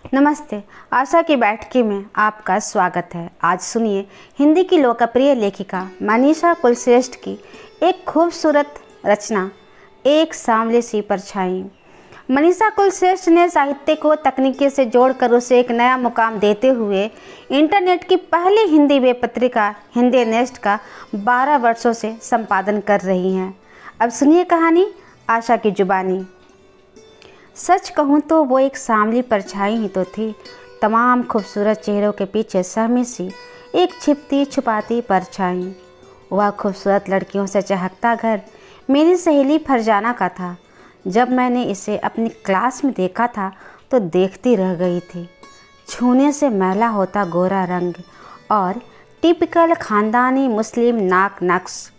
नमस्ते। आशा की बैठकी में आपका स्वागत है। आज सुनिए हिंदी की लोकप्रिय लेखिका मनीषा कुलश्रेष्ठ की एक खूबसूरत रचना, एक सांवली सी परछाई। मनीषा कुलश्रेष्ठ ने साहित्य को तकनीकी से जोड़कर उसे एक नया मुकाम देते हुए इंटरनेट की पहली हिंदी वेब पत्रिका हिंदी नेस्ट का 12 वर्षों से संपादन कर रही हैं। अब सुनिए कहानी आशा की जुबानी। सच कहूँ तो वो एक सांवली परछाई ही तो थी। तमाम खूबसूरत चेहरों के पीछे सहमी सी एक छिपती छुपाती परछाई। वह खूबसूरत लड़कियों से चहकता घर मेरी सहेली फरजाना का था। जब मैंने इसे अपनी क्लास में देखा था तो देखती रह गई थी। छूने से मैला होता गोरा रंग और टिपिकल ख़ानदानी मुस्लिम नाक नक्श।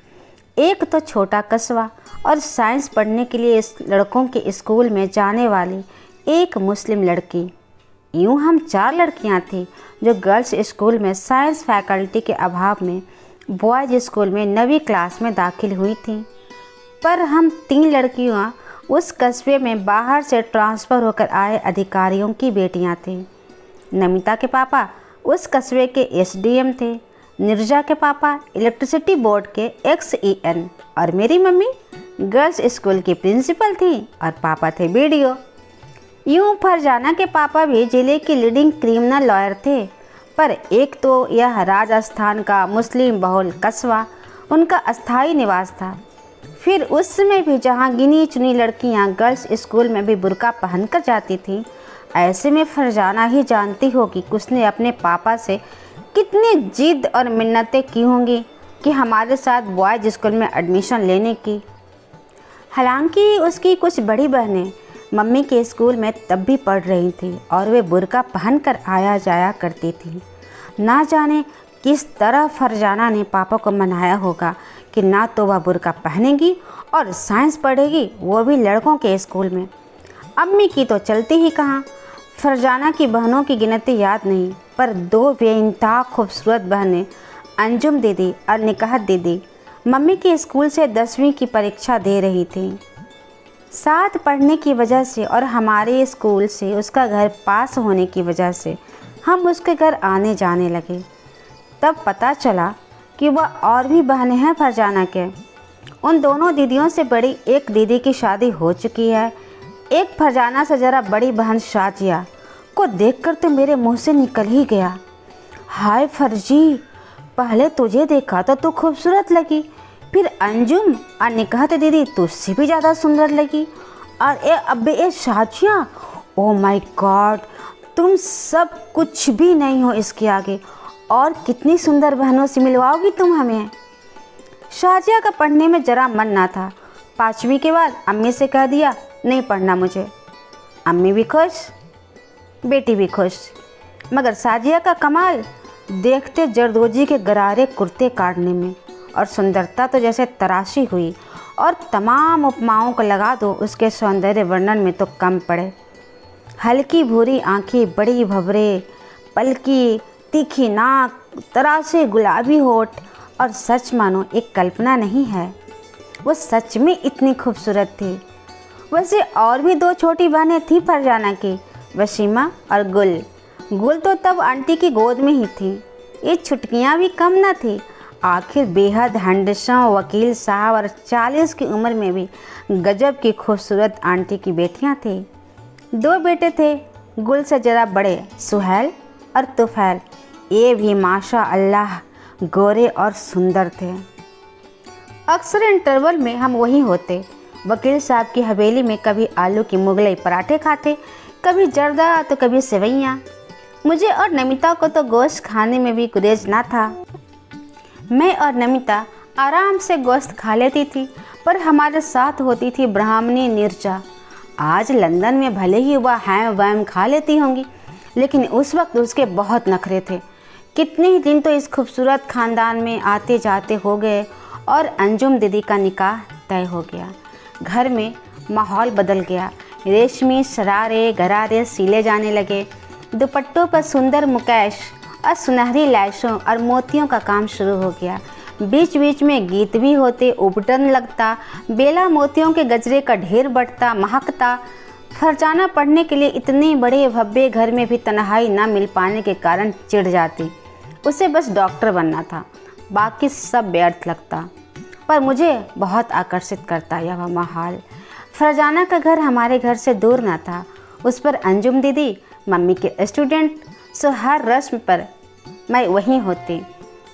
एक तो छोटा कस्बा और साइंस पढ़ने के लिए इस लड़कों के स्कूल में जाने वाली एक मुस्लिम लड़की। यूँ हम 4 लड़कियां थीं जो गर्ल्स स्कूल में साइंस फैकल्टी के अभाव में बॉयज़ स्कूल में 9वीं क्लास में दाखिल हुई थीं। पर हम 3 लड़कियां उस कस्बे में बाहर से ट्रांसफ़र होकर आए अधिकारियों की बेटियां थीं। नमिता के पापा उस कस्बे के एसडीएम थे, निर्जा के पापा इलेक्ट्रिसिटी बोर्ड के एक्सईएन और मेरी मम्मी गर्ल्स स्कूल की प्रिंसिपल थी और पापा थे बीडीओ। यूँ फरजाना के पापा भी जिले के लीडिंग क्रिमिनल लॉयर थे, पर एक तो यह राजस्थान का मुस्लिम बहुल कस्बा उनका अस्थायी निवास था। फिर उसमें भी जहाँ गिनी चुनी लड़कियाँ गर्ल्स स्कूल में भी बुर्का पहनकर जाती थीं, ऐसे में फरजाना ही जानती होगी कि उसने अपने पापा से कितनी जिद और मिन्नतें की होंगी कि हमारे साथ बॉयज़ स्कूल में एडमिशन लेने की। हालांकि उसकी कुछ बड़ी बहनें मम्मी के स्कूल में तब भी पढ़ रही थी और वे बुर्का पहनकर आया जाया करती थी। ना जाने किस तरह फरजाना ने पापा को मनाया होगा कि ना तो वह बुर्का पहनेगी और साइंस पढ़ेगी, वो भी लड़कों के स्कूल में। अम्मी की तो चलती ही कहाँ। फरजाना की बहनों की गिनती याद नहीं, पर 2 बेइंतहा खूबसूरत बहनें अंजुम दीदी और निकाहत दीदी मम्मी के स्कूल से 10वीं की परीक्षा दे रही थी। साथ पढ़ने की वजह से और हमारे स्कूल से उसका घर पास होने की वजह से हम उसके घर आने जाने लगे। तब पता चला कि वह और भी बहनें हैं फरजाना के। उन दोनों दीदियों से बड़ी एक दीदी की शादी हो चुकी है। एक फरजाना से ज़रा बड़ी बहन शाजिया को देखकर तो मेरे मुंह से निकल ही गया, हाय फर्जी, पहले तुझे देखा तो तू खूबसूरत लगी, फिर अंजुम और निकाहत दीदी तुझसे भी ज़्यादा सुंदर लगी, और ए शाजिया, ओ माय गॉड, तुम सब कुछ भी नहीं हो इसके आगे। और कितनी सुंदर बहनों से मिलवाओगी तुम हमें। शाजिया का पढ़ने में ज़रा मन ना था। 5वीं के बाद अम्मी से कह दिया नहीं पढ़ना मुझे। अम्मी भी खुश, बेटी भी खुश। मगर शाजिया का कमाल देखते जरदोजी के गरारे कुर्ते काटने में, और सुंदरता तो जैसे तराशी हुई, और तमाम उपमाओं को लगा दो उसके सौंदर्य वर्णन में तो कम पड़े। हल्की भूरी आंखें, बड़ी भंवरे, पलकी, तीखी नाक, तराशे गुलाबी होठ, और सच मानो एक कल्पना नहीं है, वो सच में इतनी खूबसूरत थी। वैसे और भी 2 छोटी बहनें थी फरजाना की, वसीमा और गुल। गुल तो तब आंटी की गोद में ही थी। ये छुटकियाँ भी कम न थी। आखिर बेहद हैंडसम वकील साहब और 40 की उम्र में भी गजब की खूबसूरत आंटी की बेटियां थी। 2 बेटे थे गुल से ज़रा बड़े, सुहैल और तुफैल। ये भी माशा अल्लाह गोरे और सुंदर थे। अक्सर इंटरवल में हम वहीं होते। वकील साहब की हवेली में कभी आलू की मुगलई पराठे खाते, कभी जर्दा तो कभी सेवैयाँ। मुझे और नमिता को तो गोश्त खाने में भी गुरेज ना था। मैं और नमिता आराम से गोश्त खा लेती थी, पर हमारे साथ होती थी ब्राह्मणी निर्जा। आज लंदन में भले ही वह हैम वैम खा लेती होंगी, लेकिन उस वक्त उसके बहुत नखरे थे। कितने ही दिन तो इस खूबसूरत ख़ानदान में आते जाते हो गए और अंजुम दीदी का निकाह तय हो गया। घर में माहौल बदल गया। रेशमी शरारे गरारे सिले जाने लगे। दुपट्टों पर सुंदर मुकैश और सुनहरी लैशों और मोतियों का काम शुरू हो गया। बीच बीच में गीत भी होते, उबटन लगता, बेला मोतियों के गजरे का ढेर बढ़ता, महकता। फरजाना पढ़ने के लिए इतने बड़े भव्य घर में भी तन्हाई ना मिल पाने के कारण चिढ़ जाती। उसे बस डॉक्टर बनना था, बाकी सब व्यर्थ लगता। पर मुझे बहुत आकर्षित करता यह माहौल। फरजाना का घर हमारे घर से दूर ना था। उस पर अंजुम दीदी, मम्मी के स्टूडेंट, सो हर रस्म पर मैं वहीं होती।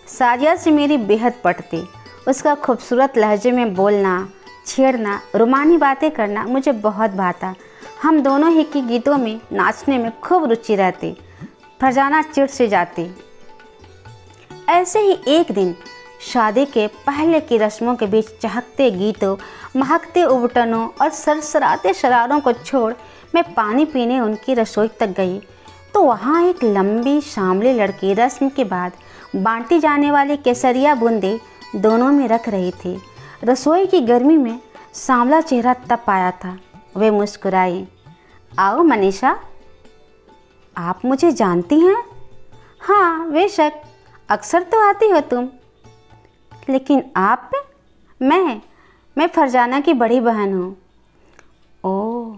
साजिया से मेरी बेहद पटती। उसका खूबसूरत लहजे में बोलना, छेड़ना, रुमानी बातें करना मुझे बहुत भाता। हम दोनों ही के गीतों में नाचने में खूब रुचि रहती। फरजाना चिढ़ से जाती। ऐसे ही एक दिन शादी के पहले की रस्मों के बीच चहकते गीतों, महकते उबटनों और सरसराते शरारों को छोड़ मैं पानी पीने उनकी रसोई तक गई तो वहाँ एक लंबी सांवली लड़की रस्म के बाद बांटी जाने वाली केसरिया बूंदे दोनों में रख रही थी। रसोई की गर्मी में सांवला चेहरा तप आया था। वे मुस्कुराई। आओ मनीषा, आप मुझे जानती हैं? हाँ बेशक, अक्सर तो आती हो तुम। लेकिन आप? मैं फरजाना की बड़ी बहन हूँ। ओह,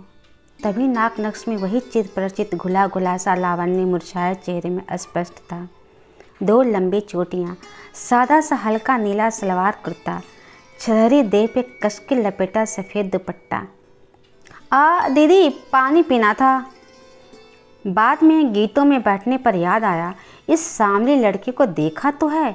तभी नाक नक्श में वही चित परिचित घुला घुला सा लावण्य मुरझाए चेहरे में स्पष्ट था। 2 लंबी चोटियाँ, सादा सा हल्का नीला सलवार कुर्ता, छहरी देह पे कस के लपेटा सफ़ेद दुपट्टा। दीदी, पानी पीना था। बाद में गीतों में बैठने पर याद आया, इस सांवली लड़की को देखा तो है,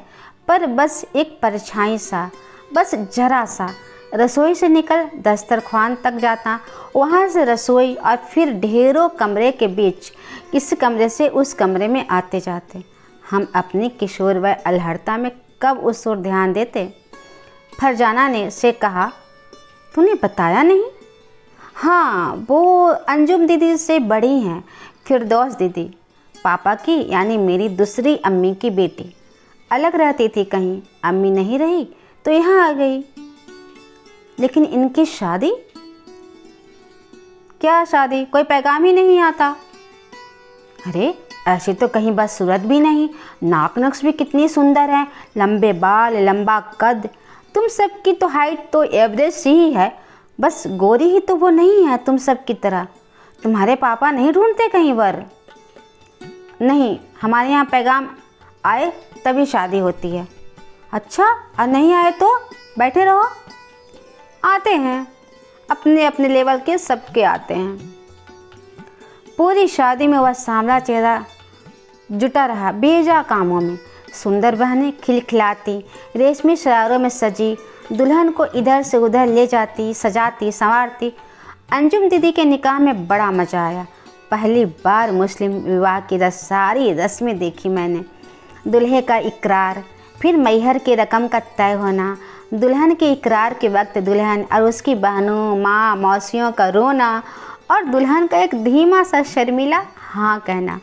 पर बस एक परछाई सा, बस जरा सा। रसोई से निकल दस्तरखान तक जाता, वहाँ से रसोई और फिर ढेरों कमरे के बीच इस कमरे से उस कमरे में आते जाते। हम अपनी किशोर व अलहड़ता में कब उस ओर ध्यान देते। फरजाना ने से कहा, तूने बताया नहीं? हाँ, वो अंजुम दीदी से बड़ी हैं, फिरदौस दीदी, पापा की यानी मेरी दूसरी अम्मी की बेटी। अलग रहती थी कहीं, अम्मी नहीं रही तो यहाँ आ गई। लेकिन इनकी शादी? क्या शादी? कोई पैगाम ही नहीं आता। अरे ऐसी तो कहीं बस सूरत भी नहीं, नाक नक्श भी कितनी सुंदर है, लंबे बाल, लंबा कद। तुम सब की तो हाइट तो एवरेज सी ही है, बस गोरी ही तो वो नहीं है तुम सब की तरह। तुम्हारे पापा नहीं ढूंढते कहीं वर? नहीं, हमारे यहाँ पैगाम आए तभी शादी होती है। अच्छा, और नहीं आए तो बैठे रहो? आते हैं, अपने अपने लेवल के सबके आते हैं। पूरी शादी में वह सांवला चेहरा जुटा रहा बेजा कामों में। सुंदर बहनें खिलखिलाती, रेशमी शरारों में सजी, दुल्हन को इधर से उधर ले जाती, सजाती, संवारती। अंजुम दीदी के निकाह में बड़ा मज़ा आया। पहली बार मुस्लिम विवाह की सारी रस्में देखी मैंने। दुल्हे का इकरार, फिर मैहर की रकम का तय होना, दुल्हन के इकरार के वक्त दुल्हन और उसकी बहनों, माँ, मौसियों का रोना और दुल्हन का एक धीमा सा शर्मीला हाँ कहना,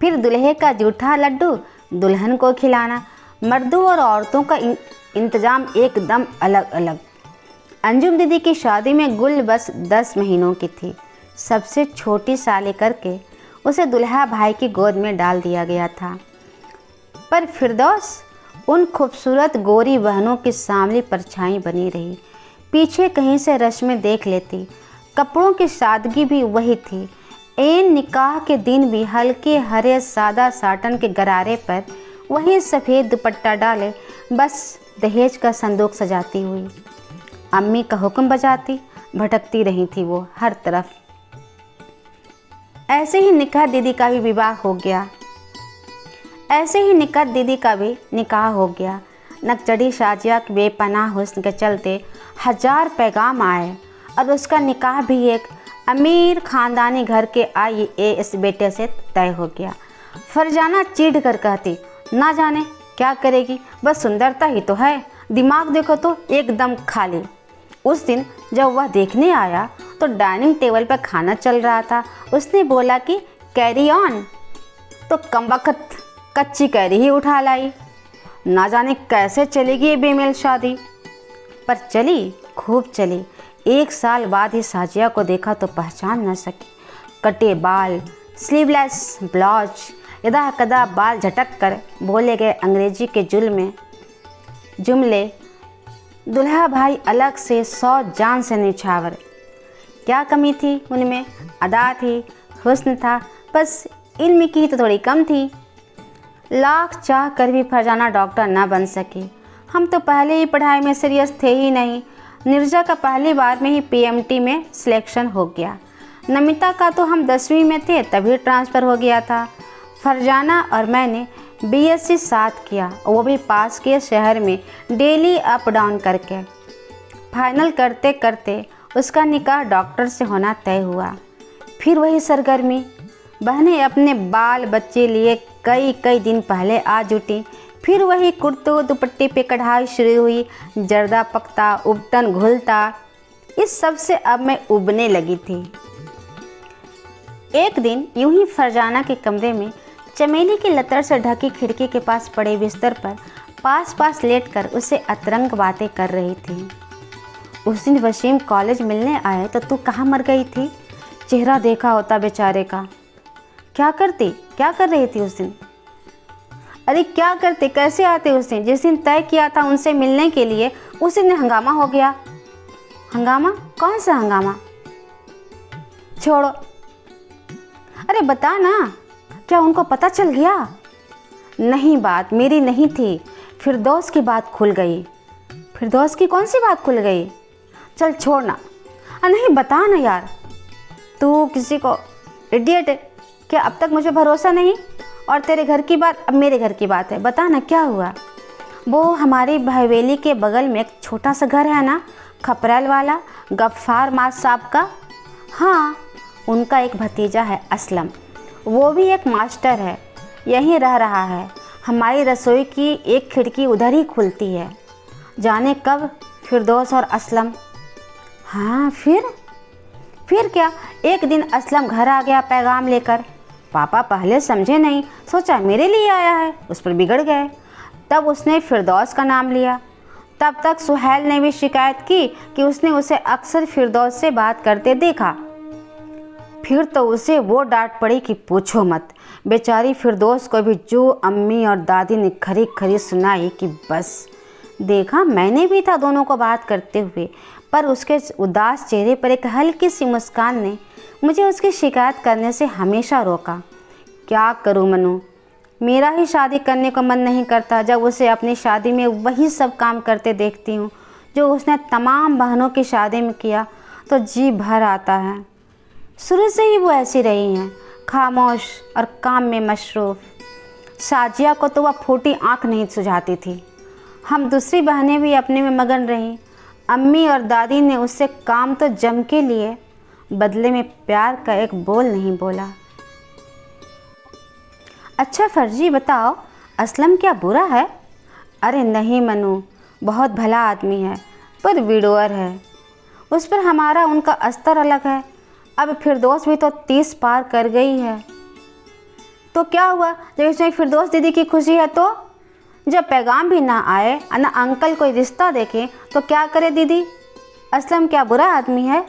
फिर दुल्हे का जूठा लड्डू दुल्हन को खिलाना। मर्दों और औरतों का इंतज़ाम एकदम अलग अलग। अंजुम दीदी की शादी में गुल बस 10 महीनों की थी। सबसे छोटी साली करके उसे दुल्हा भाई की गोद में डाल दिया गया था। पर फिरदौस उन खूबसूरत गोरी बहनों की सांवली परछाई बनी रही। पीछे कहीं से रस्में देख लेती। कपड़ों की सादगी भी वही थी। एन निकाह के दिन भी हल्के हरे सादा साटन के गरारे पर वही सफ़ेद दुपट्टा डाले, बस दहेज का संदूक सजाती हुई। अम्मी का हुक्म बजाती भटकती रही थी वो हर तरफ। ऐसे ही निकाह दीदी का भी विवाह हो गया। ऐसे ही दीदी का भी निकाह हो गया। नकचड़ी शाजिया के बेपनाह हुस्न के चलते 1000 पैगाम आए और उसका निकाह भी एक अमीर ख़ानदानी घर के IAS बेटे से तय हो गया। फरजाना चीढ़ कर कहती, ना जाने क्या करेगी, बस सुंदरता ही तो है, दिमाग देखो तो एकदम खाली। उस दिन जब वह देखने आया तो डाइनिंग टेबल पर खाना चल रहा था। उसने बोला कि कैरी ऑन, तो कमबख्त कच्ची कैरी ही उठा लाई। ना जाने कैसे चलेगी ये बेमेल शादी, पर चली, खूब चली। 1 साल बाद ही साजिया को देखा तो पहचान न सकी। कटे बाल, स्लीवलेस ब्लाउज, यदा कदा बाल झटक कर बोले गए अंग्रेजी के जुमले। दुल्हा भाई अलग से 100 जान से निछावर। क्या कमी थी उनमें? अदा थी, हुस्न था, बस इल्म की तो थोड़ी कम थी। लाख चाह कर भी फरजाना डॉक्टर ना बन सकी। हम तो पहले ही पढ़ाई में सीरियस थे ही नहीं। नीरजा का पहली बार में ही पीएमटी में सिलेक्शन हो गया। नमिता का तो हम 10वीं में थे तभी ट्रांसफ़र हो गया था। फरजाना और मैंने बीएससी साथ किया, वो भी पास के शहर में डेली अप डाउन करके। फाइनल करते करते उसका निकाह डॉक्टर से होना तय हुआ। फिर वही सरगर्मी। बहनें अपने बाल बच्चे लिए कई कई दिन पहले आ जुटी। फिर वही कुर्तों दुपट्टे पे कढ़ाई शुरू हुई। जर्दा पकता, उबटन घुलता, इस सब से अब मैं उबने लगी थी। एक दिन यूं ही फरजाना के कमरे में चमेली की लतर से ढकी खिड़की के पास पड़े बिस्तर पर पास पास लेटकर उससे अतरंग बातें कर रही थी। उस दिन वसीम कॉलेज मिलने आए तो तू कहाँ मर गई थी? चेहरा देखा होता बेचारे का। क्या कर रही थी उस दिन? अरे क्या करते, कैसे आते उस दिन? जिस दिन तय किया था उनसे मिलने के लिए, उस दिन हंगामा हो गया। हंगामा? कौन सा हंगामा? छोड़ो। अरे बता ना, क्या उनको पता चल गया? नहीं, बात मेरी नहीं थी, फिरदौस की बात खुल गई। फिरदौस की कौन सी बात खुल गई? चल छोड़ना। नहीं बता ना यार, तू किसी को इडियट है क्या? अब तक मुझे भरोसा नहीं? और तेरे घर की बात अब मेरे घर की बात है, बता ना क्या हुआ? वो हमारी हवेली के बगल में एक छोटा सा घर है ना, खपरेल वाला, गफ्फार माज साहब का। हाँ, उनका एक भतीजा है असलम, वो भी एक मास्टर है, यहीं रह रहा है। हमारी रसोई की एक खिड़की उधर ही खुलती है। जाने कब फिरदौस और असलम। हाँ फिर क्या? एक दिन असलम घर आ गया पैगाम लेकर। पापा पहले समझे नहीं, सोचा मेरे लिए आया है, उस पर बिगड़ गए। तब उसने फिरदौस का नाम लिया। तब तक सुहैल ने भी शिकायत की कि उसने उसे अक्सर फिरदौस से बात करते देखा। फिर तो उसे वो डांट पड़ी कि पूछो मत। बेचारी फिरदौस को भी जो अम्मी और दादी ने खरी खरी सुनाई कि बस। देखा मैंने भी था दोनों को बात करते हुए, पर उसके उदास चेहरे पर एक हल्की सी मुस्कान ने मुझे उसकी शिकायत करने से हमेशा रोका। क्या करूं मनु, मेरा ही शादी करने को मन नहीं करता जब उसे अपनी शादी में वही सब काम करते देखती हूँ जो उसने तमाम बहनों की शादी में किया, तो जी भर आता है। शुरू से ही वो ऐसी रही हैं, खामोश और काम में मशरूफ़। साजिया को तो वह फूटी आँख नहीं सुझाती थी। हम दूसरी बहनें भी अपने में मगन रहीं। अम्मी और दादी ने उससे काम तो जम के लिए, बदले में प्यार का एक बोल नहीं बोला। अच्छा फर्जी बताओ, असलम क्या बुरा है? अरे नहीं मनु, बहुत भला आदमी है, पर विडोअर है। उस पर हमारा उनका अस्तर अलग है। अब फिरदौस भी तो 30 पार कर गई है। तो क्या हुआ जब इसमें फिरदौस दीदी की खुशी है? तो जब पैगाम भी ना आए, ना अंकल कोई रिश्ता देखे, तो क्या करे दीदी? असलम क्या बुरा आदमी है?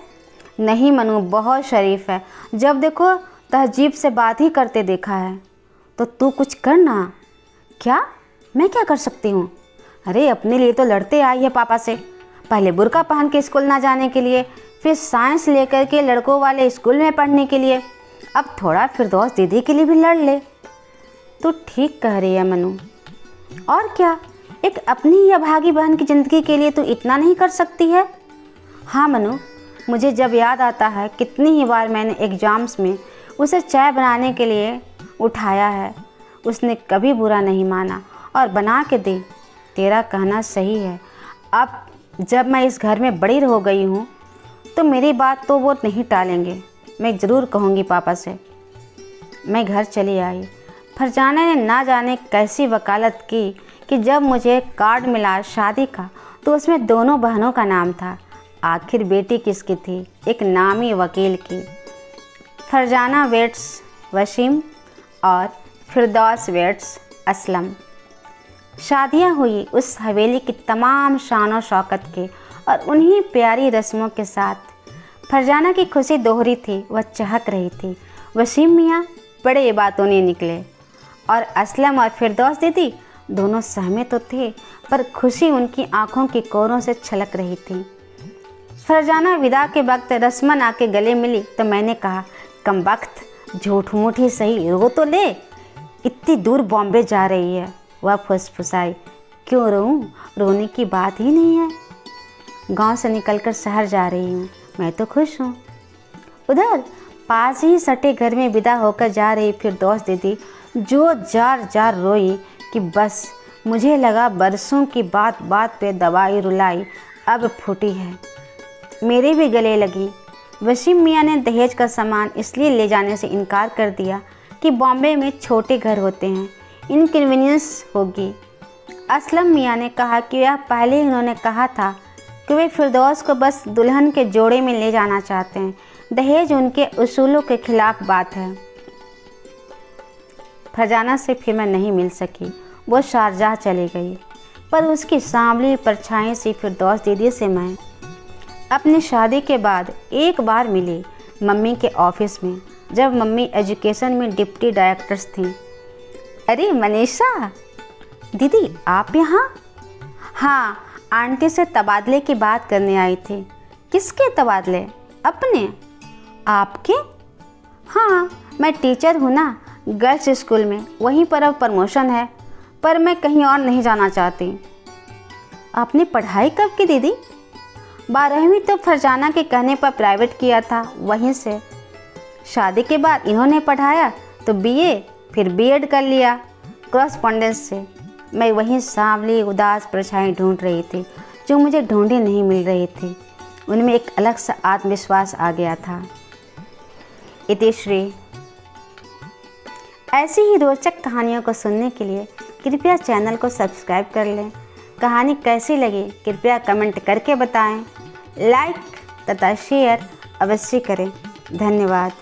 नहीं मनु, बहुत शरीफ है। जब देखो तहजीब से बात ही करते देखा है। तो तू कुछ करना। क्या? मैं क्या कर सकती हूँ? अरे अपने लिए तो लड़ते आई है पापा से। पहले बुर्का पहन के स्कूल ना जाने के लिए, फिर साइंस लेकर के लड़कों वाले स्कूल में पढ़ने के लिए, अब थोड़ा फिरदौस दीदी के लिए भी लड़ ले। तू ठीक कह रही है मनु। और क्या, एक अपनी ही अभागी बहन की ज़िंदगी के लिए तू इतना नहीं कर सकती है? हाँ मनु, मुझे जब याद आता है कितनी ही बार मैंने एग्ज़ाम्स में उसे चाय बनाने के लिए उठाया है, उसने कभी बुरा नहीं माना और बना के दे। तेरा कहना सही है। अब जब मैं इस घर में बड़ी हो गई हूँ तो मेरी बात तो वो नहीं टालेंगे। मैं ज़रूर कहूँगी पापा से। मैं घर चली आई। फरजाना ने ना जाने कैसी वकालत की कि जब मुझे कार्ड मिला शादी का तो उसमें दोनों बहनों का नाम था। आखिर बेटी किसकी थी? एक नामी वकील की। फरजाना वेट्स वसीम और फिरदौस वेट्स असलम। शादियां हुई उस हवेली की तमाम शान शौकत के और उन्हीं प्यारी रस्मों के साथ। फरजाना की खुशी दोहरी थी, वह चहक रही थी। वसीम मियाँ बड़े बातों ने निकले और असलम और फिरदौस दीदी दोनों सहमे तो थे, पर खुशी उनकी आंखों की कोरों से छलक रही थी। फरजाना विदा के वक्त रस्मन आके गले मिली तो मैंने कहा, कमबख्त, झूठ मूठ ही सही, रो तो ले, इतनी दूर बॉम्बे जा रही है। वह फुसफुसाई, क्यों रोऊं, रोने की बात ही नहीं है। गांव से निकलकर शहर जा रही हूँ, मैं तो खुश हूँ। उधर पास ही सटे घर में विदा होकर जा रही फिरदौस दीदी जो जार जार रोई कि बस मुझे लगा बरसों की बात बात पे दवाई रुलाई अब फूटी है। मेरे भी गले लगी। वसीम मियाँ ने दहेज का सामान इसलिए ले जाने से इनकार कर दिया कि बॉम्बे में छोटे घर होते हैं, इनकन्वीनियंस होगी। असलम मियाँ ने कहा कि यह पहले ही उन्होंने कहा था कि वे फिरदौस को बस दुल्हन के जोड़े में ले जाना चाहते हैं, दहेज उनके उसूलों के खिलाफ बात है। फरजाना से फिर मैं नहीं मिल सकी, वो शारजाह चली गई, पर उसकी सांवली परछाई सी फिरदौस दीदी से मैं अपनी शादी के बाद एक बार मिली, मम्मी के ऑफिस में, जब मम्मी एजुकेशन में डिप्टी डायरेक्टर्स थी। अरे मनीषा दीदी, आप यहाँ? हाँ, आंटी से तबादले की बात करने आई थी। किसके तबादले? अपने। आपके? हाँ, मैं टीचर हूँ ना गर्ल्स स्कूल में, वहीं पर अब प्रमोशन है, पर मैं कहीं और नहीं जाना चाहती। आपने पढ़ाई कब की दीदी? 12वीं तो फरजाना के कहने पर प्राइवेट किया था, वहीं से। शादी के बाद इन्होंने पढ़ाया तो बीए, फिर बीएड कर लिया कॉरेस्पॉन्डेंस से। मैं वहीं सांवली उदास परछाई ढूंढ रही थी जो मुझे ढूंढी नहीं मिल रही थी। उनमें एक अलग सा आत्मविश्वास आ गया था। इतिश्री। ऐसी ही रोचक कहानियों को सुनने के लिए कृपया चैनल को सब्सक्राइब कर लें। कहानी कैसी लगी कृपया कमेंट करके बताएं। लाइक तथा शेयर अवश्य करें। धन्यवाद।